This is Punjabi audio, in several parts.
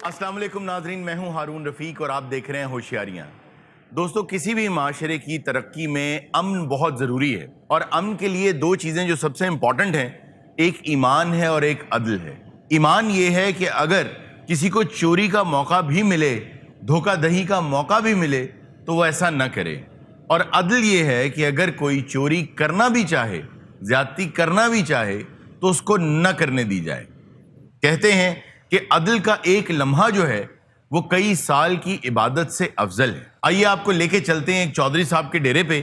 अस्सलाम वालेकुम नाजरीन, मैं हूं हारून रफ़ीक और आप देख रहे हैं होशियारियां। दोस्तों, किसी भी माशरे की तरक्की में अमन बहुत ज़रूरी है और अमन के लिए दो चीज़ें जो सबसे इम्पॉर्टेंट हैं, एक ईमान है और एक अदल है। ईमान ये है कि अगर किसी को चोरी का मौका भी मिले, धोखाधड़ी का मौका भी मिले, तो वो ऐसा न करे। और अदल ये है कि अगर कोई चोरी करना भी चाहे, ज्यादती करना भी चाहे, तो उसको न करने दी जाए। कहते हैं कि अदल का एक लम्हा जो है वो कई साल की इबादत से अफजल है। आइए आपको लेके चलते हैं एक चौधरी साहब के डेरे पे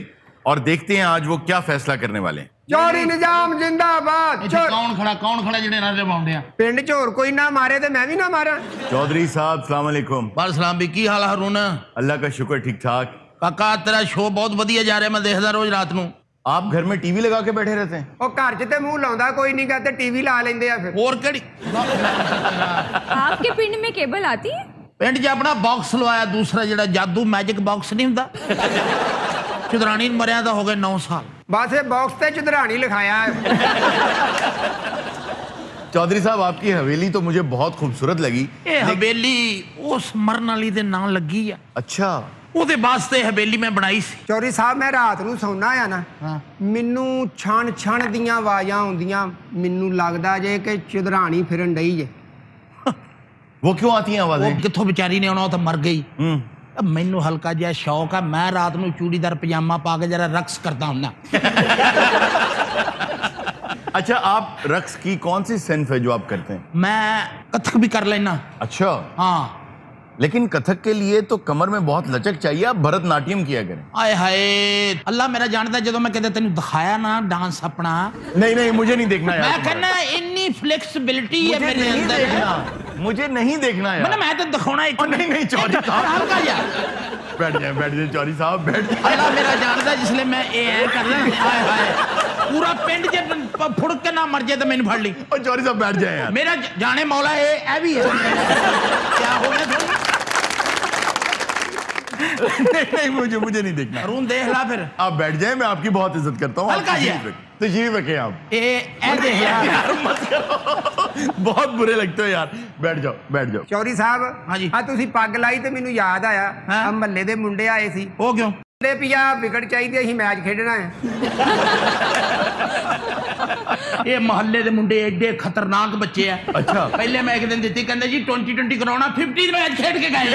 और देखते हैं आज वो क्या फैसला करने वाले हैं। चोरी निजाम जिंदाबाद। कौन खड़ा जिहड़े नारे पाउंदे आ? पिंड च होर कोई ना मारे ते मैं भी ना मारा। चौधरी साहब अस्सलाम वालेकुम। वालेकुम सलाम भी, की हाल है हारून? अल्लाह का शुक्र, ठीक ठाक। काका तेरा शो बहुत वधिया जा रहा, मैं देखदा रोज रात नूं। आप घर में टीवी लगा के बैठे रहते हैं? ओ घर च ते मुंह लाउंदा कोई नहीं गा ते टीवी ला लेंदे आ फिर। और केड़ी आपके पिंड में केबल आती है? पिंड 'च अपना बॉक्स लवाया, दूसरा जिहड़ा जादू मैजिक बॉक्स नहीं हुंदा। चुदरानी मरिया दा हो गए 9 साल। बस ये बॉक्स ते चुदरानी लिखाया है। चौधरी साहब, आपकी हवेली तो मुझे बहुत खूबसूरत लगी। ये हवेली उस मरन वाली दे नाम लगी आ। अच्छा, ਉਹਦੇ ਵਾਸਤੇ ਹਵੇਲੀ ਮੈਂ ਬਣਾਈ ਸੀ। चौधरी साहब मैं रात ਨੂੰ ਸੌਣਾ ਆ ਨਾ, ਮੈਨੂੰ ਛਣ ਛਣ ਦੀਆਂ ਆਵਾਜ਼ਾਂ ਆਉਂਦੀਆਂ, ਮੈਨੂੰ ਲੱਗਦਾ ਜੇ ਕਿ ਚੁਦਰਾਣੀ ਫਿਰਨ ਡਈ ਜੇ। वो क्यों आती हैं ਉਹ आवाजें? ਕਿੱਥੋਂ ਵਿਚਾਰੀ ਨੇ ਆਉਣਾ, ਉਹ ਤਾਂ ਮਰ ਗਈ। ਮੈਨੂੰ ਹਲਕਾ ਜਿਹਾ ਸ਼ੌਕ ਆ, ਮੈਂ ਰਾਤ ਨੂੰ ਚੂੜੀਦਾਰ ਪਜਾਮਾ ਪਾ ਕੇ ਜਰਾ ਰਕਸ ਕਰਦਾ ਹੁੰਨਾ। अच्छा, आप रक्स की कौन सी सिन्फ है जो आप करते हैं? मैं कथक भी कर लेना। अच्छा, हाँ, लेकिन कथक के लिए तो कमर में बहुत लचक चाहिए, आप भरतनाट्यम किया करें। आए हाय अल्लाह मेरा जानता, जो मैं कहते तेन दिखाया ना डांस अपना, नहीं नहीं, मुझे नहीं देखना यार। मैं कहना इन्नी फ्लेक्सिबिलिटी है मुझे मेरे नहीं अंदर। देखना, मुझे नहीं देखना यार। मैं तो दिखाना एक। नहीं नहीं चौधरी साहब, हल्का जा बैठ जाए चौधरी साहब, बैठ जाए। अल्लाह मेरा जानता, जिसले मैं ये कर रहा, आए हाय पूरा पिंड जे फुड़क के ना मर जाए तो मैंने फड़ ली। और चौधरी साहब बैठ जाए यार। मेरा जाने मौला ये भी है। क्या हो गया? नहीं, मुझे नहीं देखना। अरुण देख ला फिर। आप बैठ जाए, मैं आपकी बहुत इज्जत करता हूँ। हल्का जी। तशरीफ रखें आप। देख यार मत करो, बहुत बुरे लगते हो यार। बैठ जाओ बैठ जाओ। चौधरी साहब, हाँ जी। आ ਤੁਸੀਂ ਪੱਗ ਲਾਈ ਤੇ ਮੈਨੂੰ ਯਾਦ ਆਇਆ, हाँ? ਆ ਮਹੱਲੇ ਦੇ ਮੁੰਡੇ ਆਏ ਸੀ। वो क्यों? ਤੇ ਪਿਆ ਵਿਕਟ ਚਾਹੀਦੀ, ਅਸੀਂ ਮੈਚ ਖੇਡਣਾ ਹੈ। ये मोहल्ले के मुंडे एडे खतरनाक बच्चे हैं। अच्छा। पहले मैं एक दिन दी कहते जी 20-20 कराना, 50 मैच खेल के गए।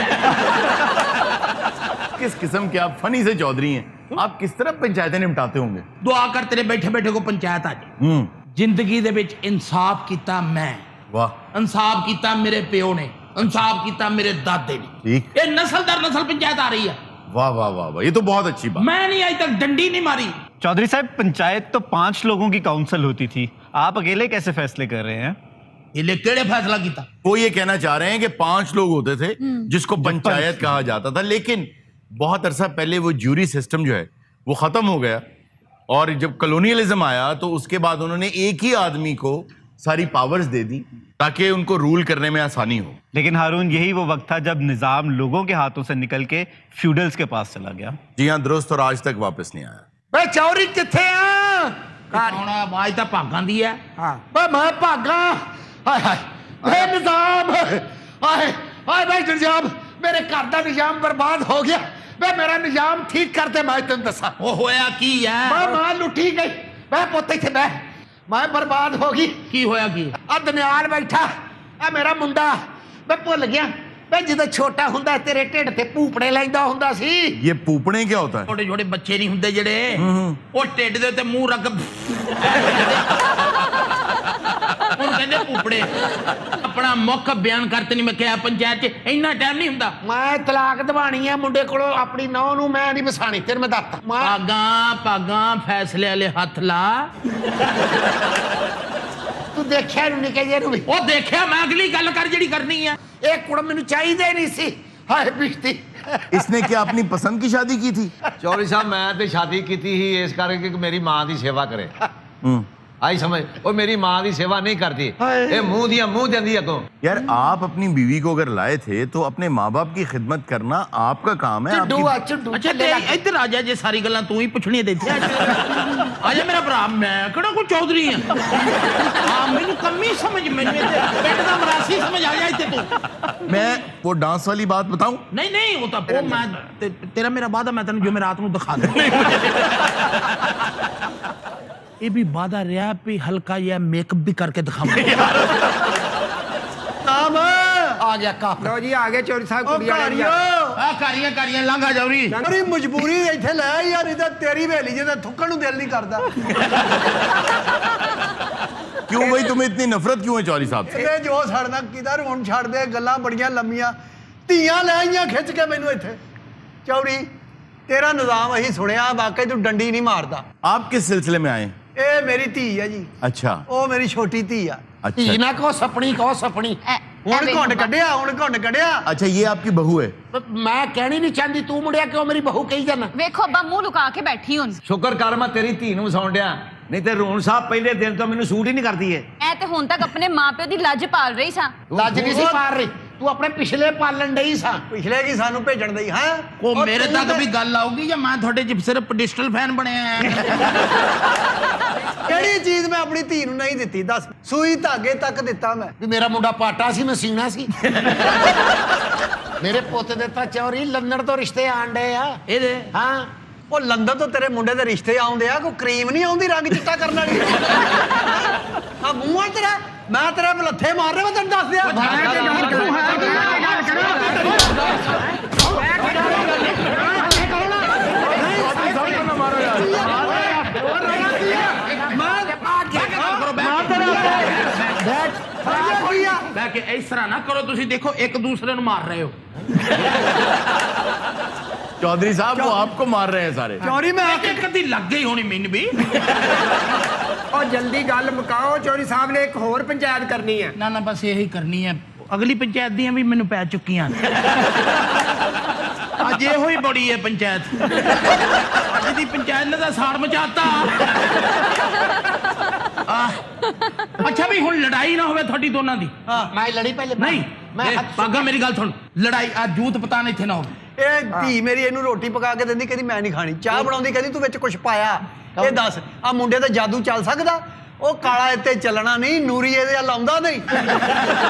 किस किस्म के आप फनी से चौधरी हैं। आप किस तरह पंचायतें निपटाते होंगे? दुआ कर तेरे बैठे बैठे को पंचायत आ जाए। जिंदगी दे विच इंसाफ कीता मैं, वाह, इंसाफ कीता मेरे प्यो ने, इंसाफ कीता मेरे दादे ने। ठीक। ये नस्ल दर नस्ल पंचायत आ रही है। वाह वाह वाह वाह, ये तो बहुत अच्छी बात। मैं नहीं आज तक डंडी नहीं मारी। चौधरी साहब, पंचायत तो 5 लोगों की काउंसिल होती थी, आप अकेले कैसे फैसले कर रहे हैं? ये ले केड़े फैसला कीता? वो ये कहना चाह रहे हैं कि 5 लोग होते थे जिसको पंचायत कहा जाता था, लेकिन बहुत अरसा पहले वो ज्यूरी सिस्टम जो है वो खत्म हो गया और जब कॉलोनियलिज्म आया तो उसके बाद उन्होंने एक ही आदमी को सारी पावर्स दे दी ताकि उनको रूल करने में आसानी हो। लेकिन हारून, यही वो वक्त था जब निजाम लोगों के हाथों से निकल के फ्यूडल्स के पास चला गया। जी हाँ, दुरुस्त, और आज तक वापस नहीं आया। ਵੇ ਚੌਧਰੀ ਕਿੱਥੇ ਆ? कौन आज तो भागां दी है। ਹਾਂ ਓਏ ਮੈਂ ਭਾਗਾ। ਹਾਏ ਹਾਏ ਏ ਨਿਜ਼ਾਮ, ਹਾਏ ਹਾਏ ਭਾਈ ਨਿਜ਼ਾਮ, ਮੇਰੇ ਘਰ ਦਾ ਨਿਜ਼ਾਮ ਬਰਬਾਦ ਹੋ ਗਿਆ। ਵੇ ਮੇਰਾ ਨਿਜ਼ਾਮ ਠੀਕ ਕਰ ਦੇ, ਮੈਂ ਤੈਨੂੰ ਦੱਸਾਂ। ਉਹ ਹੋਇਆ ਕੀ ਹੈ? ਮੈਂ ਮਾਂ ਲੁੱਟੀ ਗਈ। ਮੈਂ ਪੁੱਤ ਇੱਥੇ ਬਹਿ, ਮੈਂ ਬਰਬਾਦ ਹੋ ਗਈ। ਕੀ ਹੋਇਆ ਕੀ? ਆ ਦਨਿਆਲ ਬੈਠਾ, ਆ ਮੇਰਾ ਮੁੰਡਾ। ਮੈਂ ਭੁੱਲ ਗਿਆ ਵੇ ਜਦੋਂ ਛੋਟਾ ਹੁੰਦਾ ਤੇਰੇ ਢਿੱਡ ਤੇ ਭੂਪੜੇ ਲੈਂਦਾ ਹੁੰਦਾ ਸੀ। ये पूपने क्या होता है? ਛੋਟੇ ਛੋਟੇ ਬੱਚੇ ਨਹੀਂ ਹੁੰਦੇ ਜਿਹੜੇ, ਉਹ ਢਿੱਡ ਦੇ ਉੱਤੇ ਮੂੰਹ ਰੱਖ ਉਹਨੂੰ ਕਹਿੰਦੇ ਭੂਪੜੇ। ਆਪਣਾ ਮੁੱਖ ਬਿਆਨ ਕਰਤੇ ਨਹੀਂ ਮੈਂ ਕਿਹਾ ਪੰਚਾਇਤ 'ਚ ਇੰਨਾ ਟਾਈਮ ਨਹੀਂ ਹੁੰਦਾ। ਮੈਂ ਤਲਾਕ ਦਿਵਾਣੀ ਆ ਮੁੰਡੇ ਕੋਲੋਂ, ਆਪਣੀ ਨੌਂ ਨੂੰ ਮੈਂ ਨਹੀਂ ਵਸਾਣੀ, ਤੈਨੂੰ ਮੈਂ ਦੱਸਤਾ। ਭਾਗਾਂ ਫੈਸਲੇ ਵਾਲੇ ਹੱਥ ਲਾ। ਤੂੰ ਦੇਖਿਆ ਨੂੰ ਨਿੱਕੇ ਜਿਹੇ ਨੂੰ ਵੀ? ਉਹ ਦੇਖਿਆ, ਮੈਂ ਅਗਲੀ ਗੱਲ ਕਰ ਜਿਹੜੀ ਕਰਨੀ ਆ। ਇਹ ਕੁੜ ਮੈਨੂੰ ਚਾਹੀਦੇ ਨਹੀਂ ਸੀ। ਹਾਏ ਬਿਸ਼ਤੀ। इसने क्या अपनी पसंद की शादी की थी? चौधरी साहब, मैं तो शादी की थी इस करके कि मेरी मां की सेवा करे। आई समझ वो मेरी माँ की सेवा नहीं करती ये मुंह दिया मुंह देंदी अगों यार आप अपनी बीवी को अगर लाए थे तो अपने माँ बाप की खिदमत करना आपका काम है। आपकी... अच्छा ते इधर आ जा जे सारी गल्लां तू ही पुछणी दे इत्थे आ जा मेरा भरा मैं केड़ा कोई चौधरी हां हां मैनू कमी समझ मैनू पेट दा मरासी समझ आ जा इत्थे तू मैं वो डांस वाली बात बताऊं? नहीं नहीं वो तो वो मैं तेरा मेरा वादा मैं तेन जो मैं रात को दिखा दूं ये भी वादा रहा भी हल्का या मेकअप भी करके दिखाऊंगा आ गया काफ ਲਓ ਜੀ ਆ ਗਏ ਚੋਰੀ ਸਾਹਿਬ ਕੁੜੀ ਵਾਲੇ ਆ ਕਾਰੀਆਂ ਕਾਰੀਆਂ ਲੰਘਾ ਜਾਉਰੀ ਮੇਰੀ ਮਜਬੂਰੀ ਇੱਥੇ ਲੈ ਯਾਰ ਇਹਦਾ ਤੇਰੀ ਹਵੇਲੀ ਜਿਹਦਾ ਥੁੱਕਣ ਨੂੰ ਦਿਲ ਨਹੀਂ ਕਰਦਾ क्यों भाई तुम्हें इतनी नफरत क्यों है चौधरी साहब से? ਇਹ ਜੋ ਛੱਡਦਾ ਕਿਦਾ ਹੁਣ ਛੱਡ ਦੇ ਗੱਲਾਂ ਬੜੀਆਂ ਲੰਮੀਆਂ ਧੀਆਂ ਲੈ ਆਈਆਂ ਖਿੱਚ ਕੇ ਮੈਨੂੰ ਇੱਥੇ ਚੌੜੀ ਤੇਰਾ ਨਿਜ਼ਾਮ ਅਸੀਂ ਸੁਣਿਆ ਵਾਕਈ ਤੂੰ ਡੰਡੀ ਨਹੀਂ ਮਾਰਦਾ आप किस सिलसिले में आए? ਇਹ ਮੇਰੀ ਧੀ ਹੈ ਜੀ अच्छा ਉਹ ਮੇਰੀ ਛੋਟੀ ਧੀ ਆ अच्छा ਨਾ ਕੋ ਸਪਣੀ ਹੁਣ ਘੁੰਡ ਕੱਢਿਆ अच्छा ये आपकी बहू है? ਮੈਂ ਕਹਿਣੀ ਨਹੀਂ ਚਾਹੁੰਦੀ ਤੂੰ ਮੁੰਡਿਆ ਕਿਉਂ ਮੇਰੀ ਬਹੂ ਕਹੀ ਜਾਣਾ ਵੇਖੋ ਅੱਬਾ ਮੂੰਹ ਲੁਕਾ ਕੇ ਬੈਠੀ ਹੁਣ ਸ਼ੁਕਰ ਕਰ ਮੈਂ ਤੇਰੀ ਧੀ ਨੂੰ ਵਸਾਉਣ ਡਿਆ ਨਹੀਂ ਤੇ ਰੋਣ ਸਾਹਿਬ ਪਹਿਲੇ ਦਿਨ ਤੋਂ ਮੈਨੂੰ ਸੂਟ ਹੀ ਨਹੀਂ ਕਰਦੀ ਏ ਐ ਤੇ ਹੁਣ ਤੱਕ ਆਪਣੇ ਮਾਪਿਓ ਦੀ ਲੱਜ ਪਾਲ ਰਹੀ ਸਾਂ ਲੱਜ ਨਹੀਂ ਸੀ ਪਾਰ ਰਹੀ ਤੂੰ ਆਪਣੇ ਪਿਛਲੇ ਪਾਲਣ ਡਈ ਸਾਂ ਪਿਛਲੇ ਕੀ ਸਾਨੂੰ ਭੇਜਣ ਦਈ ਹੈ ਕੋ ਮੇਰੇ ਤੱਕ ਵੀ ਗੱਲ ਆਊਗੀ ਜਾਂ ਮੈਂ ਤੁਹਾਡੇ ਚ ਸਿਰਫ ਡਿਜੀਟਲ ਫੈਨ ਬਣਿਆ ਆ ਕਿਹੜੀ ਚੀਜ਼ ਮੈਂ ਆਪਣੀ ਧੀ ਨੂੰ ਨਹੀਂ ਦਿੱਤੀ ਦੱਸ ਸੂਈ ਧਾਗੇ ਤੱਕ ਦਿੱਤਾ ਮੈਂ ਵੀ ਮੇਰਾ ਮੁੰਡਾ ਪਾਟਾ ਸੀ ਮੈਂ ਸੀਣਾ ਸੀ ਮੇਰੇ ਪੁੱਤ ਦੇ ਤਾਂ ਚੌਰੀ ਲੰਡਨ ਤੋਂ ਰਿਸ਼ਤੇ ਆਣ ਡਏ ਆ ਇਹਦੇ ਹਾਂ ਉਹ ਲੰਡਨ ਤੋਂ ਤੇਰੇ ਮੁੰਡੇ ਦੇ ਰਿਸ਼ਤੇ ਆਉਂਦੇ ਆ ਕੋਈ ਕਰੀਮ ਨਹੀਂ ਆਉਂਦੀ ਰੰਗ ਚਿੱਟਾ ਕਰਨ ਵਾਲੀ ਆ ਮੂੰਹ ਤੇਰਾ ਮੈਂ ਤੇਰੇ ਬਲੱਥੇ ਮਾਰ ਰਿਹਾ ਮੈਂ ਤੈਨੂੰ ਦੱਸ ਦਿਆਂ ਬਹਿ ਕੇ ਇਸ ਤਰ੍ਹਾਂ ਨਾ ਕਰੋ ਤੁਸੀਂ ਦੇਖੋ ਇੱਕ ਦੂਸਰੇ ਨੂੰ ਮਾਰ ਰਹੇ ਹੋ चौधरी साहब वो आपको मार रहे हैं सारे। चौरी में आके कदी लग गई होनी मैनू भी और जल्दी गल मुकाओ चौरी साहब ने एक होर पंचायत करनी है ना ना बस यही करनी है अगली पंचायत दी भी मैनू पै चुकी अज यो ही बड़ी है पंचायत अज दी पंचायत ने तो साड़ मचाता अच्छा भी हुण लड़ाई ना होवे थोड़ी दोनों दी मैं लड़ी पहले नहीं मैं पागा मेरी गल सुन लड़ाई आ जूत पता नहीं थे ना हो ਇਹ ਧੀ ਮੇਰੀ ਇਹਨੂੰ ਰੋਟੀ ਪਕਾ ਕੇ ਦਿੰਦੀ ਕਹਿੰਦੀ ਮੈਂ ਨਹੀਂ ਖਾਣੀ ਚਾਹ ਬਣਾਉਂਦੀ ਕਹਿੰਦੀ ਤੂੰ ਵਿੱਚ ਕੁਝ ਪਾਇਆ ਇਹ ਦੱਸ ਆ ਮੁੰਡੇ ਤੇ ਜਾਦੂ ਚੱਲ ਸਕਦਾ ਉਹ ਕਾਲਾ ਇੱਥੇ ਚੱਲਣਾ ਨਹੀਂ ਨੂਰੀ ਇਹਦੇ ਆ ਲਾਉਂਦਾ ਨਹੀਂ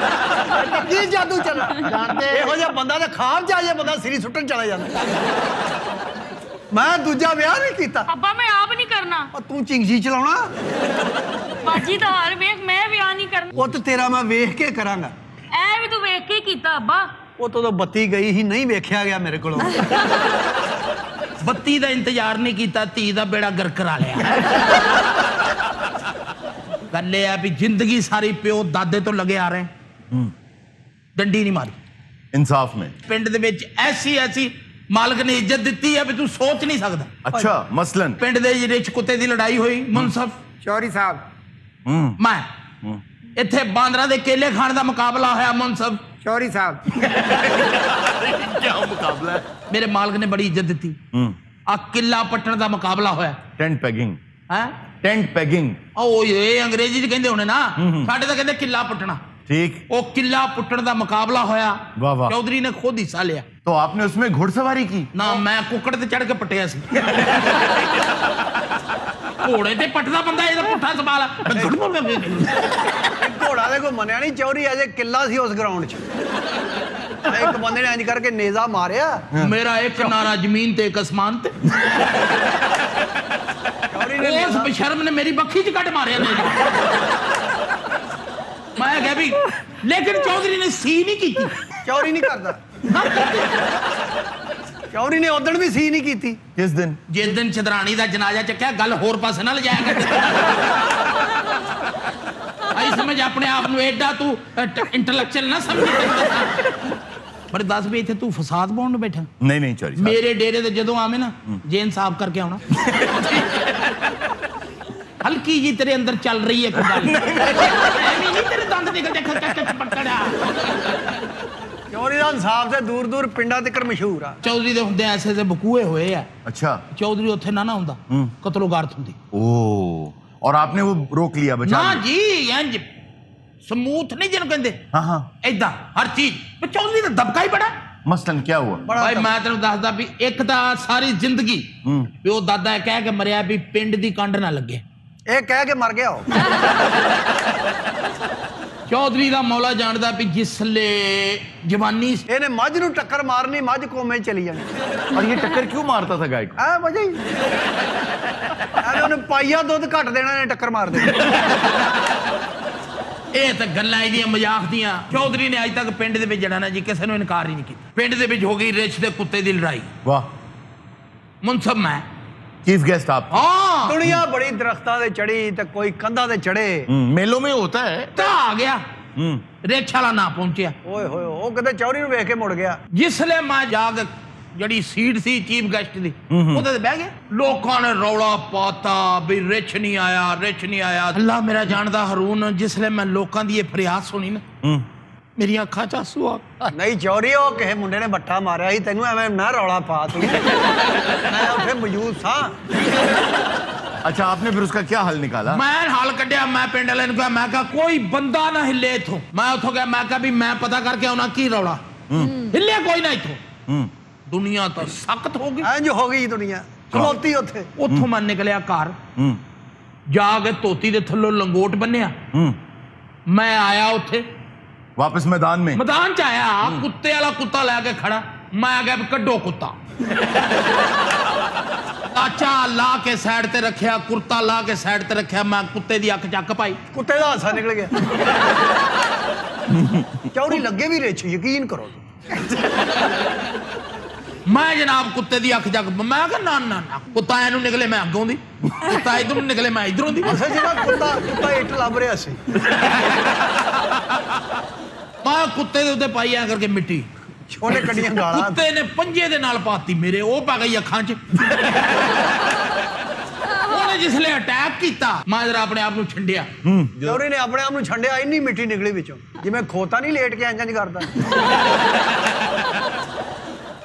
ਕੀ ਜਾਦੂ ਚੱਲਣਾ ਜਾਣਦੇ ਇਹੋ ਜਿਹਾ ਬੰਦਾ ਤੇ ਖਾਬ ਜਾ ਜੇ ਬੰਦਾ ਸਿਰੀ ਸੁੱਟਣ ਚਲਾ ਜਾਂਦਾ ਮੈਂ ਦੂਜਾ ਵਿਆਹ ਨਹੀਂ ਕੀਤਾ ਅੱਬਾ ਮੈਂ ਆਪ ਨਹੀਂ ਕਰਨਾ ਤੂੰ ਚਿੰਗਜੀ ਚਲਾਉਣਾ ਬਾਜੀ ਦਾ ਹਾਰ ਵੇਖ ਮੈਂ ਵਿਆਹ ਨਹੀਂ ਕਰਨਾ ਉਹ ਤੇ ਤੇਰਾ ਮੈਂ ਵੇਖ ਕੇ ਕਰਾਂਗਾ ਐ ਵੀ ਤੂੰ ਵੇਖ ਕੇ ਕੀਤਾ ਅੱਬਾ ਉਹ ਤੋਂ ਬੱਤੀ ਗਈ ਹੀ ਨਹੀਂ ਵੇਖਿਆ ਗਿਆ ਮੇਰੇ ਕੋਲੋਂ ਬੱਤੀ ਦਾ ਇੰਤਜ਼ਾਰ ਨਹੀਂ ਕੀਤਾ ਧੀ ਦਾ ਬੇੜਾ ਗਰ ਕਰਾ ਲਿਆ ਗੱਲ ਇਹ ਆ ਵੀ ਜ਼ਿੰਦਗੀ ਸਾਰੀ ਪਿਓ ਦਾਦੇ ਤੋਂ ਲਗੇ ਆ ਰਹੇ ਡੰਡੀ ਨਹੀਂ ਮਾਰੀ इंसाफ में ਪਿੰਡ ਦੇ ਵਿੱਚ ਐਸੀ ਐਸੀ ਮਾਲਕ ਨੇ ਇੱਜ਼ਤ ਦਿੱਤੀ ਹੈ ਵੀ ਤੂੰ ਸੋਚ ਨਹੀਂ ਸਕਦਾ अच्छा मसलन ਪਿੰਡ ਦੇ ਰਿਚ ਕੁੱਤੇ ਦੀ ਲੜਾਈ ਹੋਈ ਮੁਨਸਫ चौरी साहब ਮੈਂ ਇੱਥੇ ਬਾਂਦਰਾਂ ਦੇ ਕੇਲੇ ਖਾਣ ਦਾ ਮੁਕਾਬਲਾ ਹੋਇਆ ਮੁਨਸਫ चौरी साहब क्या मुकाबला है? ਮੇਰੇ ਮਾਲਕ ਨੇ ਬੜੀ ਇੱਜ਼ਤ ਦਿੱਤੀ ਆ ਕਿੱਲਾ ਪੱਟਣ ਦਾ ਮੁਕਾਬਲਾ ਹੋਇਆ टेंट पैगिंग ਹੈ टेंट पैगिंग ਉਹ ਇਹ ਅੰਗਰੇਜ਼ੀ ਚ ਕਹਿੰਦੇ ਹੋਣੇ ਨਾ ਸਾਡੇ ਤਾਂ ਕਹਿੰਦੇ ਕਿੱਲਾ ਪੁੱਟਣਾ ठीक ਉਹ ਕਿੱਲਾ ਪੁੱਟਣ ਦਾ ਮੁਕਾਬਲਾ ਹੋਇਆ वाह वाह ਚੌਧਰੀ ਨੇ ਖੁਦ ਹਿੱਸਾ ਲਿਆ तो आपने उसमें घुड़सवारी की ਨਾ ਮੈਂ ਕੁੱਕੜ ਤੇ ਚੜ ਕੇ ਪੱਟਿਆ ਸੀ ਘੋੜੇ ਤੇ ਪੱਟਦਾ ਬੰਦਾ ਇਹਦਾ ਪੁੱਠਾ ਸਵਾਲ ਘੋੜਾ ਦੇ ਕੋਈ ਮੰਨਿਆ ਨਹੀਂ ਚੌਰੀ ਅਜੇ ਕਿੱਲਾ ਸੀ ਉਸ ਗਰਾਊਂਡ 'ਚ ਇੱਕ ਬੰਦੇ ਨੇ ਇੰਜ ਕਰਕੇ ਨੇਜ਼ਾ ਮਾਰਿਆ ਮੇਰਾ ਇੱਕ ਨਾਰਾ ਜ਼ਮੀਨ ਤੇ ਇੱਕ ਅਸਮਾਨ ਤੇ ਉਸ ਬਸ਼ਰਮ ਨੇ ਮੇਰੀ ਬੱਖੀ 'ਚ ਕੱਢ ਮਾਰਿਆ ਮੈਂ ਕਿਹਾ ਵੀ ਲੇਕਿਨ ਚੌਧਰੀ ਨੇ ਸੀ ਨਹੀਂ ਕੀਤੀ ਚੌਰੀ ਨਹੀਂ ਕਰਦਾ ਚੌਰੀ ਨੇ ਉਦਣ ਵੀ ਸੀ ਨਹੀਂ ਕੀਤੀ किस दिन? ਜਿਸ ਦਿਨ ਚੰਦਰਾਣੀ ਦਾ ਜਨਾਜ਼ਾ ਚੱਕਿਆ ਗੱਲ ਹੋਰ ਪਾਸੇ ਨਾ ਲਿਜਾਇਆ ਕਰ ਆਈ ਸਮਝ ਆਪਣੇ ਆਪ ਨੂੰ ਐਡਾ ਤੂੰ ਇੰਟੈਲੈਕਚੁਅਲ ਨਾ ਸਮਝ ਪਰ ਦੱਸ ਵੀ ਇੱਥੇ ਤੂੰ ਫਸਾਦ ਪਾਉਣ ਨੂੰ ਬੈਠਾ नहीं नहीं चौधरी साहब। ਮੇਰੇ ਡੇਰੇ ਤੇ ਜਦੋਂ ਆਵੇਂ ਨਾ ਜੇ ਇਨਸਾਫ ਕਰਕੇ ਆਉਣਾ ਹਲਕੀ ਜੀ ਤੇਰੇ ਅੰਦਰ ਚੱਲ ਰਹੀ ਹੈ ਕੋਈ ਗੱਲ ਐਵੇਂ ਨਹੀਂ ਤੇਰੇ ਦੰਦ ਨਿਕਲ ਦੇ ਖੱਚ ਪਕੜਿਆ ਚੌਰੀ ਦਾ ਇਨਸਾਫ ਤੇ ਦੂਰ ਦੂਰ ਪਿੰਡਾਂ ਤੱਕ ਮਸ਼ਹੂਰ ਆ ਚੌਧਰੀ ਦੇ ਹੁੰਦੇ ਐਸੇ ਬਕੂਏ ਹੋਏ ਆ अच्छा ਚੌਧਰੀ ਉੱਥੇ ਨਾ ਹੁੰਦਾ ਕਤਲੋਗਾਰਤ ਹੁੰਦੀ ओ और आपने वो रोक लिया, बचा ना लिया। जी इंज ਸਮੂਥ ਨਹੀਂ ਜਿਹਨੂੰ ਕਹਿੰਦੇ हाँ हाँ, ਐਦਾਂ ਹਰ ਚੀਜ਼ ਚੌਧਰੀ ਦਾ ਦਬਕਾ ਹੀ ਬੜਾ मसलन क्या हुआ? ਭਾਈ ਮੈਂ ਤੈਨੂੰ ਦੱਸਦਾ ਵੀ ਇੱਕ ਤਾਂ ਸਾਰੀ ਜ਼ਿੰਦਗੀ ਵੀ ਉਹ ਦਾਦਾ ਇਹ ਕਹਿ ਕੇ ਮਰਿਆ ਵੀ ਪਿੰਡ ਦੀ ਕੰਡ ਨਾ ਲੱਗੇ ਇਹ ਕਹਿ ਕੇ ਮਰ ਗਿਆ ਚੌਧਰੀ ਦਾ ਮੌਲਾ ਜਾਣਦਾ ਵੀ ਜਿਸਲੇ ਜਵਾਨੀ ਇਹਨੇ ਮੱਝ ਨੂੰ ਟੱਕਰ ਮਾਰਨੀ, ਮੱਝ ਕੋਮੇ ਚਲੀ ਜਾਣੀ। और ये टक्कर क्यों मारता था गाय को? ਐ ਵਜ੍ਹਾ ਹੀ ਐ ਉਹਨੇ ਪਾਈਆ ਦੁੱਧ ਘੱਟ ਦੇਣਾ, ਇਹਨੇ ਟੱਕਰ ਮਾਰ ਦੇਣੀ। ਇਹ ਤਾਂ ਗੱਲਾਂ ਇਹਦੀਆਂ ਮਜ਼ਾਕ ਦੀਆਂ। ਚੌਧਰੀ ਨੇ ਅੱਜ ਤੱਕ ਪਿੰਡ ਦੇ ਵਿੱਚ ਜਣਾ ਨਾ ਜੀ ਕਿਸੇ ਨੂੰ ਇਨਕਾਰ ਹੀ ਨਹੀਂ ਕੀਤਾ। ਪਿੰਡ ਦੇ ਵਿੱਚ ਹੋ ਗਈ ਰਿਛ ਤੇ ਕੁੱਤੇ ਦੀ ਲੜਾਈ। वाह, ਮੁਨਸਬ ਮੈਂ चीफ गेस्ट आप। ਹਾਂ ਦੁਨੀਆ ਬੜੀ ਦਰਖਤਾਂ ਤੇ ਚੜੀ ਤੇ ਕੋਈ ਕੰਧਾਂ ਤੇ ਚੜੇ। मेलों में होता है। ਤਾਂ ਆ ਗਿਆ ਰਿਛ ਵਾਲਾ ਨਾ ਪਹੁੰਚਿਆ। ਓਏ ਹੋਏ, ਉਹ ਕਿਤੇ ਚੌਰੀ ਨੂੰ ਵੇਖ ਕੇ ਮੁੜ ਗਿਆ। ਜਿਸਲੇ ਮੈਂ ਜਾ ਕੇ ਜਿਹੜੀ ਸੀਟ ਸੀ ਚੀਫ ਗੈਸਟ ਦੀ ਉਹਦੇ ਤੇ ਬਹਿ ਗਿਆ, ਲੋਕਾਂ ਨੇ ਰੌਲਾ ਪਾਤਾ ਵੀ ਰਿਛ ਨਹੀਂ ਆਇਆ, ਰਿਛ ਨਹੀਂ ਆਇਆ। ਅੱਲਾ ਮੇਰਾ ਜਾਣਦਾ ਹਰੂਨ, ਜਿਸਲੇ ਮੈਂ ਲੋਕਾਂ ਦੀ ਇਹ ਫਰਿਆਦ ਸੁਣੀ ਨਾ ਮੇਰੀਆਂ ਅੱਖਾਂ 'ਚ ਆਂਸੂ ਆ। ਨਹੀਂ ਚੌਰੀ, ਉਹ ਕਿਸੇ ਮੁੰਡੇ ਨੇ ਬੱਠਾ ਮਾਰਿਆ ਸੀ, ਤੈਨੂੰ ਐਵੇਂ ਨਾ ਰੌਲਾ ਪਾ ਤੂੰ। ਮੈਂ ਉੱਥੇ ਮੌਜੂਦ ਸਾਂ। अच्छा, आपने फिर उसका क्या हल निकाला? ਮੈਂ ਹੱਲ ਕੱਢਿਆ। ਮੈਂ ਪਿੰਡ ਵਾਲਿਆਂ ਨੂੰ ਕਿਹਾ, ਮੈਂ ਕਿਹਾ ਕੋਈ ਬੰਦਾ ਨਾ ਹਿੱਲੇ ਇੱਥੋਂ। ਮੈਂ ਉੱਥੋਂ ਗਿਆ, ਮੈਂ ਕਿਹਾ ਵੀ ਮੈਂ ਪਤਾ ਕਰਕੇ ਆਉਣਾ ਕੀ ਰੌਲਾ। ਹਿੱਲੇ ਕੋਈ ਨਾ ਇੱਥੋਂ। ਦੁਨੀਆ ਤਾਂ ਸਖਤ ਹੋ ਗਈ, ਇੰਜ ਹੋ ਗਈ ਦੁਨੀਆ, ਖਲੋਤੀ ਉੱਥੇ। ਉੱਥੋਂ ਮੈਂ ਨਿਕਲਿਆ ਘਰ, ਜਾ ਕੇ ਧੋਤੀ ਦੇ ਥੱਲੋਂ ਲੰਗੋਟ ਬੰਨਿਆ। ਮੈਂ ਆਇਆ ਉੱਥੇ वापस मैदान में? ਮੈਦਾਨ 'ਚ ਆਇਆ, ਕੁੱਤੇ ਵਾਲਾ ਕੁੱਤਾ ਲੈ ਕੇ ਖੜਾ। ਮੈਂ ਆ ਗਿਆ ਵੀ ਕੱਢੋ ਕੁੱਤਾ। ਕਾਚਾ ਲਾ ਕੇ ਸਾਈਡ ਤੇ ਰੱਖਿਆ, ਕੁਰਤਾ ਲਾ ਕੇ ਸਾਈਡ ਤੇ ਰੱਖਿਆ। ਮੈਂ ਕੁੱਤੇ ਦੀ ਅੱਖ ਚੱਕ ਪਾਈ, ਕੁੱਤੇ ਦਾ ਹਾਸਾ ਨਿਕਲ ਗਿਆ। ਚੌਰੀ ਲੱਗੇ ਵੀ ਰਿਛ, ਯਕੀਨ ਕਰੋ। ਮੈਂ ਜਨਾਬ ਕੁੱਤੇ ਦੀ ਅੱਖ ਚੱਕ, ਮੈਂ ਕਿਹਾ ਨਾ ਨਾ ਨਾ, ਕੁੱਤਾ ਇਹਨੂੰ ਨਿਕਲੇ ਮੈਂ ਅੱਗੋਂ ਦੀ, ਕੁੱਤਾ ਇਧਰ ਨੂੰ ਨਿਕਲੇ ਮੈਂ ਇਧਰੋਂ ਦੀ। ਅਸਲ ਜਿਹੜਾ ਕੁੱਤਾ ਇੱਟ ਲੱਭ ਰਿਹਾ ਸੀ। ਮੈਂ ਕੁੱਤੇ ਦੇ ਉੱਤੇ ਪਾਈ ਐ ਕਰਕੇ ਮਿੱਟੀ। ਉਹਨੇ ਕੱਢੀਆਂ ਗਾਲਾਂ। ਕੁੱਤੇ ਨੇ ਪੰਜੇ ਦੇ ਨਾਲ ਪਾਤੀ ਮੇਰੇ, ਉਹ ਪਾ ਗਈ ਅੱਖਾਂ 'ਚ। ਉਹਨੇ ਜਿਸਲੇ ਅਟੈਕ ਕੀਤਾ, ਮੈਂ ਜਰਾ ਆਪਣੇ ਆਪ ਨੂੰ ਛੰਡਿਆ। ਚੌਰੀ ਨੇ ਆਪਣੇ ਆਪ ਨੂੰ ਛੰਡਿਆ, ਇੰਨੀ ਮਿੱਟੀ ਨਿਕਲੀ ਵਿੱਚੋਂ, ਜਿਵੇਂ ਖੋਤਾ ਨਹੀਂ ਲੇਟ ਕੇ ਇੰਜ ਕਰਦਾ।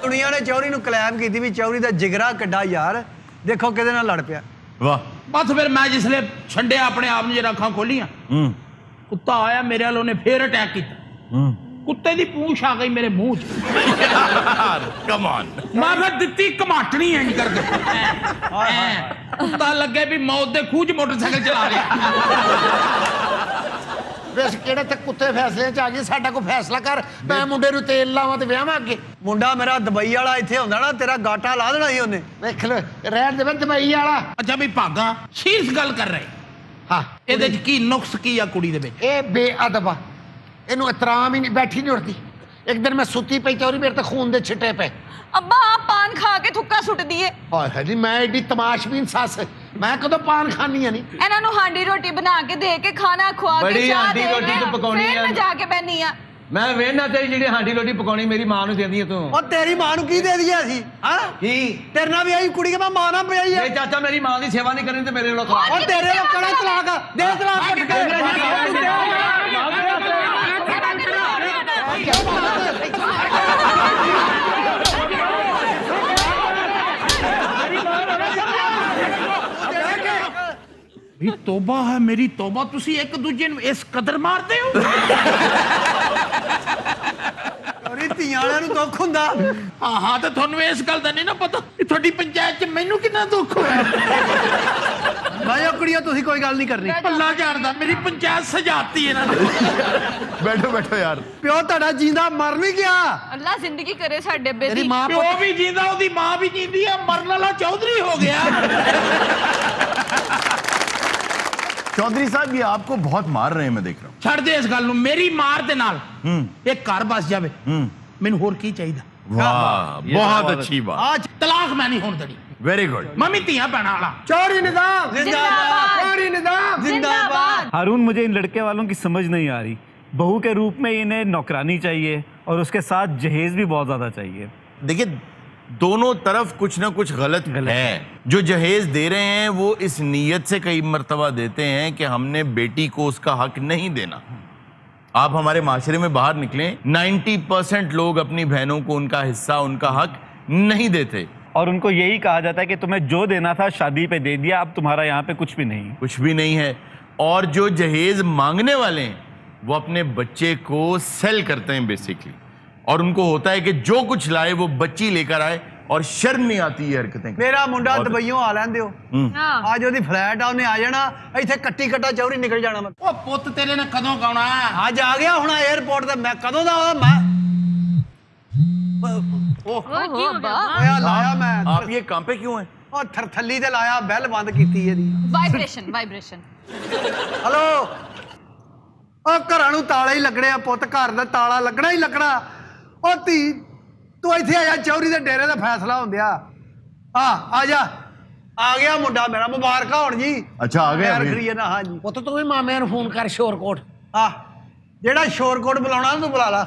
ਦੁਨੀਆ ਨੇ ਚੌਰੀ ਨੂੰ ਕਲੈਮ ਕੀਤੀ ਵੀ ਚੌਰੀ ਦਾ ਜਿਗਰਾ ਕੱਢਾ ਯਾਰ, ਦੇਖੋ ਕਿਹਦੇ ਨਾਲ ਲੜ ਪਿਆ। वाह। ਬਸ ਫਿਰ ਮੈਂ ਜਿਸਲੇ ਛੰਡਿਆ ਆਪਣੇ ਆਪ ਨੂੰ, ਜਰਾ ਅੱਖਾਂ ਖੋਲੀਆਂ, ਕੁੱਤਾ ਆਇਆ ਮੇਰੇ ਵੱਲ, ਉਹਨੇ ਫੇਰ ਅਟੈਕ ਕੀਤਾ। ਕੁੱਤੇ ਦੀ ਪੂੰਛ ਆ ਗਈ ਮੇਰੇ ਮੂੰਹ 'ਚ। Come on। ਮੈਂ ਫਿਰ ਦਿੱਤੀ ਘਮਾਟਣੀ ਇੰਜ ਕਰਕੇ। ਕੁੱਤਾ ਲੱਗੇ ਵੀ ਮੌਤ ਦੇ ਖੂਹ 'ਚ ਮੋਟਰਸਾਈਕਲ ਚਲਾ ਰਿਹਾ। ਵੇਸ ਕਿਹੜੇ ਤੇ ਕੁੱਤੇ ਫੈਸਲੇ 'ਚ ਆ ਗਏ, ਸਾਡਾ ਕੋਈ ਫੈਸਲਾ ਕਰ। ਮੈਂ ਮੁੰਡੇ ਨੂੰ ਤੇਲ ਲਾਵਾਂ ਤੇ ਵਿਆਹਾਂ ਅੱਗੇ। ਮੁੰਡਾ ਮੇਰਾ ਦੁਬਈ ਵਾਲਾ ਇੱਥੇ ਹੁੰਦਾ ਨਾ, ਤੇਰਾ ਗਾਟਾ ਲਾ ਦੇਣਾ ਸੀ ਉਹਨੇ। ਵੇਖ ਲੈ, ਰਹਿਣ ਦੇ ਦੁਬਈ ਵਾਲਾ। ਅੱਛਾ ਵੀ ਭਾਗਾ ਸੀਰੀਅਸ ਗੱਲ ਕਰ ਰਹੇ, ਹਾਂ, ਇਹਦੇ 'ਚ ਕੀ ਨੁਕਸ ਕੀ ਆ ਕੁੜੀ ਦੇ ਵਿੱਚ? ਇਹ ਬੇਅਦਬ ਆ, ਇਹਨੂੰ ਇਤਰਾਮ ਹੀ ਨਹੀਂ, ਬੈਠੀ ਨਹੀਂ ਉੱਠਦੀ। ਇੱਕ ਦਿਨ ਮੈਂ ਸੁੱਤੀ ਪਈ ਚੌਰੀ, ਮੇਰੇ ਤੇ ਖੂਨ ਦੇ ਛਿੱਟੇ ਪਏ। अब्बा आप पान खा के थुक्का सुट दिए। ਹਾਏ ਹਾਏ ਜੀ, ਮੈਂ ਏਡੀ ਤਮਾਸ਼ਬੀਨ ਸੱਸ, ਮੈਂ ਕਦੋਂ ਪਾਨ ਖਾਨੀ ਆ ਨਹੀਂ। ਇਹਨਾਂ ਨੂੰ ਹਾਂਡੀ ਰੋਟੀ ਬਣਾ ਕੇ ਦੇ ਕੇ ਖਾਣਾ ਖਵਾ ਕੇ ਬੜੀ ਚਾਹ ਹਾਂਡੀ ਦੇ ਰੋਟੀ ਤੂੰ ਪਕਾਉਣੀ ਫਿਰ ਆ। ਮੈਂ ਜਾ ਕੇ ਬੈਠੀ ਆ। ਮੈਂ ਵੇਖਣਾ ਤੇ ਜਿਹੜੀ ਹਾਂਡੀ ਰੋਟੀ ਪਕਾਉਣੀ ਮੇਰੀ ਮਾਂ ਨੂੰ ਦਿੰਦੀ ਆ ਤੂੰ। ਉਹ ਤੇਰੀ ਮਾਂ ਨੂੰ ਕੀ ਦੇ ਦਿਆ ਸੀ? ਹਾਂ, ਕੀ? ਤੇਰੇ ਨਾਲ ਵੀ ਆਈ ਕੁੜੀ ਕੇ ਮੈਂ ਮਾਂ ਨਾਲ ਪਿਆਈ ਆ। ਇਹ ਚਾਚਾ ਮੇਰੀ ਮਾਂ ਦੀ ਸੇਵਾ ਨਹੀਂ ਕਰਨੀ ਤੇ ਮੇਰੇ ਨਾਲ ਖਾ। ਉਹ ਤੇਰੇ ਨਾਲ ਕੜਾ ਤਲਾਕ ਦੇ, ਤਲਾਕ ਕੱਟ ਕੇ। ਵੀ ਤੋਬਾ ਹੈ ਮੇਰੀ ਤੋਬਾ, ਤੁਸੀਂ ਇੱਕ ਦੂਜੇ ਨੂੰ ਇਸ ਕਦਰ ਮਾਰਦੇ ਹੋ। ਚੌਰੀ ਧੀਆਂ ਵਾਲਿਆਂ ਨੂੰ ਦੁੱਖ ਹੁੰਦਾ। ਹਾਂ ਤੇ ਤੁਹਾਨੂੰ ਇਸ ਗੱਲ ਦਾ ਨਹੀਂ ਨਾ ਪਤਾ ਕਿ ਤੁਹਾਡੀ ਪੰਚਾਇਤ 'ਚ ਮੈਨੂੰ ਕਿੰਨਾ ਦੁੱਖ ਹੋਇਆ। ਭਾਈ ਕੁੜੀਆਂ, ਤੁਸੀਂ ਕੋਈ ਗੱਲ ਨਹੀਂ ਕਰਨੀ। ਅੱਲਾ ਜਾਣਦਾ ਮੇਰੀ ਪੰਚਾਇਤ ਸਜਾਤੀ ਇਹਨਾਂ ਨੇ। बैठो बैठो यार। ਪਿਓ ਤੁਹਾਡਾ ਜਿੰਦਾ ਮਰ ਨਹੀਂ ਗਿਆ। ਅੱਲਾ ਜ਼ਿੰਦਗੀ ਕਰੇ ਸਾਡੇ ਅੱਬੇ ਤੇਰੀ ਦੀ। ਮਾਂ ਪਿਓ ਵੀ ਜੀਂਦਾ, ਉਹਦੀ ਮਾਂ ਵੀ ਜੀਂਦੀ ਆ, ਮਰਨ ਵਾਲਾ ਚੌਧਰੀ ਹੋ ਗਿਆ। चौधरी साहब, ये आपको बहुत मार रहे हैं, मैं देख रहा हूँ। ਛੱਡ ਦੇ ਇਸ ਗੱਲ ਨੂੰ, ਮੇਰੀ ਮਾਰ ਦੇ ਨਾਲ ਇਹ ਘਰ ਬਸ ਜਾਵੇ, ਮੈਨੂੰ ਹੋਰ ਕੀ ਚਾਹੀਦਾ? वाह, बहुत अच्छी बात। आज ਤਲਾਕ ਮੈਂ ਨਹੀਂ ਹੋਣ ਦੇਣੀ। Very good. ਮੰਮੀ ਧੀਆਂ ਭੈਣਾਂ ਵਾਲਾ चौरी निजाम जिंदाबाद। चौरी निजाम जिंदाबाद। हारून, मुझे इन लड़के वालों की समझ नहीं आ रही। बहू के रूप में इन्हें नौकरानी चाहिए और उसके साथ जहेज भी बहुत ज्यादा चाहिए। देखिए, दोनों तरफ कुछ ना कुछ गलत है। जो जहेज दे रहे हैं वो इस नीयत से कई मर्तबा देते हैं कि हमने बेटी को उसका हक नहीं देना। आप हमारे माशरे में बाहर निकलें, 90% लोग अपनी बहनों को उनका हिस्सा, उनका हक नहीं देते। और उनको यही कहा जाता है कि तुम्हें जो देना था शादी पे दे दिया, अब तुम्हारा यहाँ पे कुछ भी नहीं। कुछ भी नहीं है। और जो जहेज मांगने वाले हैं वो अपने बच्चे को सेल करते हैं बेसिकली, और उनको होता है कि जो कुछ लाए वो बच्ची लेकर आए, और शर्म नहीं आती ये हरकतें। मेरा मुंडा दुबईयों आ लैंदे हो, आज ਉਹਦੀ ਫਲੈਟ ਆ, ਉਹਨੇ ਆ ਜਾਣਾ ਇੱਥੇ ਕੱਟੀ ਕੱਟਾ ਚੌਰੀ ਨਿਕਲ ਜਾਣਾ। ਉਹ ਪੁੱਤ ਤੇਰੇ ਨੇ ਕਦੋਂ ਗਾਉਣਾ? ਅੱਜ ਆ ਗਿਆ ਹੁਣ 에어ਪੋਰਟ ਤੇ, ਮੈਂ ਕਦੋਂ ਦਾ ਮੈਂ ਓਏ ਲਾਇਆ ਮੈਂ। आप ये काम पे क्यों हैं? ਉਹ ਥਰਥੱਲੀ ਤੇ ਲਾਇਆ, ਬੈਲ ਬੰਦ ਕੀਤੀ ਇਹਦੀ। Vibration vibration. ਹਲੋ, ਉਹ ਘਰਾਂ ਨੂੰ ਤਾਲਾ ਹੀ ਲੱਗਣੇ ਆ ਪੁੱਤ, ਘਰ ਦਾ ਤਾਲਾ ਲੱਗਣਾ ਹੀ ਲੱਗਣਾ। ਉਹ ਧੀ ਤੂੰ ਇੱਥੇ ਆਇਆ, ਚੌਰੀ ਦੇ ਡੇਰੇ ਦਾ ਫੈਸਲਾ ਹੁੰਦਿਆ। ਆ ਜਾ, ਆ ਗਿਆ ਮੁੰਡਾ ਮੇਰਾ, ਮੁਬਾਰਕਾਂ ਹੋਣ ਜੀ। अच्छा आ गया अभी? ਖਰੀਏ ਨਾ। ਹਾਂ ਜੀ ਪੁੱਤ ਤੂੰ ਵੀ ਮਾਮੇ ਨੂੰ ਫੋਨ ਕਰ ਸ਼ੋਰਕੋਟ। ਆ ਜਿਹੜਾ ਸ਼ੋਰਕੋਟ ਬੁਲਾਉਣਾ ਤੂੰ ਬੁਲਾ ਲਾ।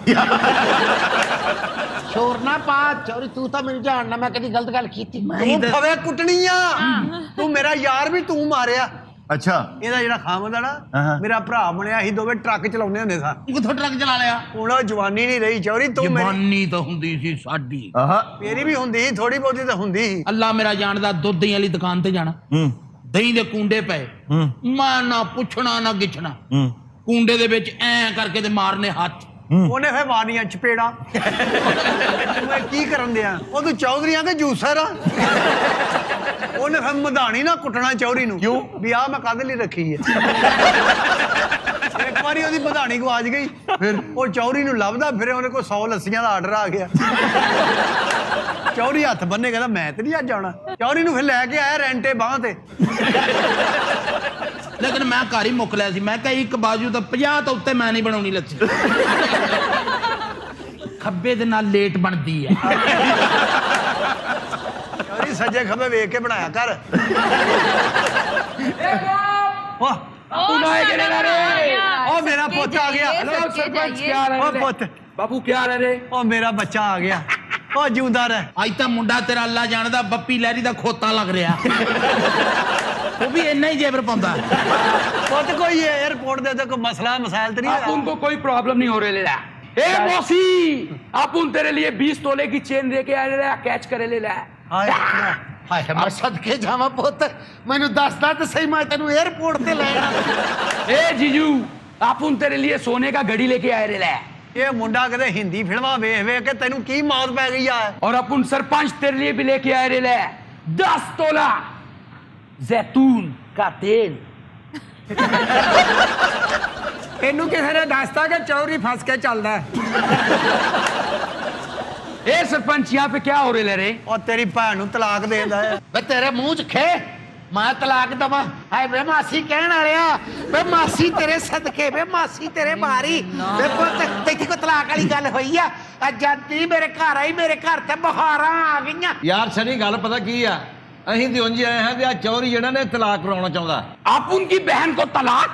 ਸ਼ੋਰ ਨਾ ਪਾ ਚੋਰੀ, ਤੂੰ ਤਾਂ ਮੈਨੂੰ ਜਾਣਨਾ, ਮੈਂ ਕਦੀ ਗਲਤ ਗੱਲ ਕੀਤੀ ਤੂੰ ਫਵੇ ਕੁੱਟਣੀ ਆ, ਤੂੰ ਮੇਰਾ ਯਾਰ ਵੀ ਤੂੰ ਮਾਰਿਆ। अच्छा ਇਹਦਾ ਜਿਹੜਾ ਖਾਮਦ ਆ ਨਾ, ਮੇਰਾ ਭਰਾ ਬਣਿਆ, ਅਸੀਂ ਦੋਵੇਂ ਟਰੱਕ ਚਲਾਉਂਦੇ ਹੁੰਦੇ ਸਾਂ। ਕਿੱਥੋਂ ਟਰੱਕ ਚਲਾ ਲਿਆ? ਹੁਣ ਉਹ ਜਵਾਨੀ ਨਹੀਂ ਰਹੀ ਚੌਰੀ, ਤੂੰ ਮੇਰੀ ਜਵਾਨੀ ਤਾਂ ਹੁੰਦੀ ਸੀ ਸਾਡੀ, ਮੇਰੀ ਵੀ ਹੁੰਦੀ ਸੀ, ਥੋੜੀ ਬਹੁਤੀ ਤਾਂ ਹੁੰਦੀ ਸੀ। ਅੱਲਾ ਮੇਰਾ ਜਾਣਦਾ, ਦੁੱਧ ਦਹੀਂ ਵਾਲੀ ਦੁਕਾਨ ਤੇ ਜਾਣਾ, ਦਹੀਂ ਦੇ ਕੁੰਡੇ ਪਏ, ਮੈਂ ਨਾ ਪੁੱਛਣਾ ਨਾ ਗਿੱਛਣਾ, ਕੁੰਡੇ ਦੇ ਵਿੱਚ ਐ ਕਰਕੇ ਤੇ ਮਾਰਨੇ ਹੱਥ। ਉਹਨੇ ਫੇ ਮਾਰਨੀਆਂ ਚਪੇੜਾ। ਮੈਂ ਕੀ ਕਰਨ ਦਿਆਂ, ਉਹ ਤੂੰ ਚੌਧਰੀਆਂ ਕੇ ਜੂਸਰ ਆ। ਉਹਨੇ ਫੇ ਮਧਾਣੀ ਨਾ ਕੁੱਟਣਾ ਚੌਰੀ ਨੂੰ। ਕਿਉਂ? ਵੀ ਆ ਮੈਂ ਕਾਹਦੇ ਲਈ ਰੱਖੀ ਹੈ। ਇੱਕ ਵਾਰੀ ਉਹਦੀ ਮਧਾਣੀ ਗਵਾਚ ਗਈ, ਫਿਰ ਉਹ ਚੌਰੀ ਨੂੰ ਲੱਭਦਾ ਫਿਰੇ, ਉਹਨੇ ਕੋਈ 100 ਲੱਸੀਆਂ ਦਾ ਆਰਡਰ ਆ ਗਿਆ। ਚੌਰੀ ਹੱਥ ਬੰਨੇ, ਕਹਿੰਦਾ ਮੈਂ ਤੇ ਨਹੀਂ ਅੱਜ ਆਉਣਾ। ਚੌਰੀ ਨੂੰ ਫਿਰ ਲੈ ਕੇ ਆਇਆ ਰੈਂਟੇ ਬਾਂਹ ਤੇ। ਲੇਕਿਨ ਮੈਂ ਘਰ ਹੀ ਮੁੱਕ ਲਿਆ ਸੀ, ਮੈਂ ਕਿਹਾ ਇੱਕ ਬਾਜੂ ਤਾਂ 50 ਤੋਂ ਉੱਤੇ ਮੈਂ ਨਹੀਂ ਬਣਾਉਣੀ ਲੱਸੀ। ਖੱਬੇ ਦੇ ਨਾਲ ਲੇਟ ਬਣਦੀ ਹੈ। ਚੌਰੀ ਸੱਜੇ ਖੱਬੇ ਵੇਖ ਕੇ ਬਣਾਇਆ ਕਰ। ਵਾਹ, ਉਹ ਮੇਰਾ ਪੁੱਤ ਆ ਗਿਆ। हेलो सरपंच, क्या ਉਹ ਪੁੱਤ, बाबू क्या रह रहे? ਉਹ ਮੇਰਾ ਬੱਚਾ ਆ ਗਿਆ। ਉਹ ਜਿਉਂਦਾ ਰਹਿ। ਅੱਜ ਤਾਂ ਮੁੰਡਾ ਤੇਰਾ ਅੱਲਾ ਜਾਣਦਾ ਬੱਪੀ ਲਹਿਰੀ ਦਾ ਖੋਤਾ ਲੱਗ ਰਿਹਾ। ਉਹ ਵੀ ਇੰਨਾ ਹੀ ਜੇਬਰ ਪਾਉਂਦਾ। ਪੁੱਤ ਕੋਈ 에어ਪੋर्ट ਦੇ ਤੇ ਕੋਈ ਮਸਲਾ ਮਸਾਇਲ ਤੇ ਨਹੀਂ आप उनको कोई प्रॉब्लम नहीं हो रही ले रहा। ए मौसी, आप उन तेरे लिए 20 तोले की चेन लेके आ रहे, कैच करे ले रहा। ਹਾਏ ਹਾਏ ਮੈਂ ਸਦਕੇ ਜਾਵਾਂ ਪੁੱਤ, ਮੈਨੂੰ ਦੱਸਦਾ ਤੇ ਸਹੀ, ਮੈਂ ਤੈਨੂੰ 에어ਪੋर्ट ਤੇ ਲੈ ਜਾਣਾ। ए जीजू, आप उन तेरे लिए सोने का घड़ी लेके आए रे। ਇਹ ਮੁੰਡਾ ਕਦੇ ਹਿੰਦੀ ਫਿਲਮਾਂ ਵੇਖ ਵੇਖ ਕੇ ਤੈਨੂੰ ਕੀ ਮੌਤ ਪੈ ਗਈ ਆ। और अपन सरपंच तेरे लिए भी लेके आए रे 10 तोला जैतून का तेल। ਇਹਨੂੰ ਕਿਸੇ ਨੇ ਦੱਸਤਾ ਕਿ ਚੌਰੀ ਫਸ ਕੇ ਚੱਲਦਾ। ए सरपंच, यहाँ पे क्या हो रे? ਉਹ ਤੇਰੀ ਭੈਣ ਨੂੰ ਤਲਾਕ ਦੇ ਦਿੰਦਾ ਹੈ। ਵੇ ਤੇਰੇ ਮੂੰਹ 'ਚ ਖੇ, ਮੈਂ ਤਲਾਕ ਦਵਾਂ? ਹਾਏ ਵੇ ਮਾਸੀ ਕਹਿਣ ਵਾਲਿਆ, ਵੇ ਮਾਸੀ ਤੇਰੇ ਸਦਕੇ, ਵੇ ਮਾਸੀ ਤੇਰੇ ਮਾਰੀ। ਵੇ ਪੁੱਤ ਤੇਰੀ ਕੋਈ ਤਲਾਕ ਵਾਲੀ ਗੱਲ ਹੋਈ ਆ? ਜਾਂਦੀ ਮੇਰੇ ਘਰ ਆਈ, ਮੇਰੇ ਘਰ ਤੇ ਬੁਖਾਰਾਂ ਆ ਗਈਆਂ। ਯਾਰ ਸਨੀ ਗੱਲ ਪਤਾ ਕੀ ਆ, ਅਸੀਂ ਤੇ ਉਂਝ ਆਏ ਹਾਂ ਵੀ ਆ ਚੌਰੀ ਜਿਹੜਾ ਨੇ ਤਲਾਕ ਕਰਾਉਣਾ ਚਾਹੁੰਦਾ। आप उनकी बहन को तलाक?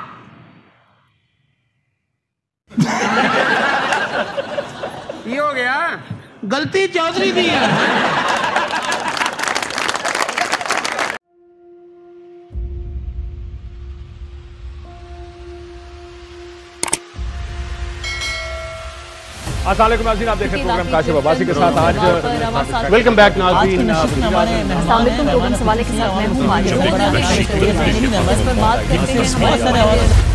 ਕੀ ਹੋ ਗਿਆ? ਗਲਤੀ ਚੌਧਰੀ ਦੀ ਹੈ। अस्सलामुअलैकुम नाज़रीन, आप देख रहे हैं प्रोग्राम काशिफ अब्बासी के साथ। आज वेलकम बैक नाज़रीन। सवाल के साथ मैं हूं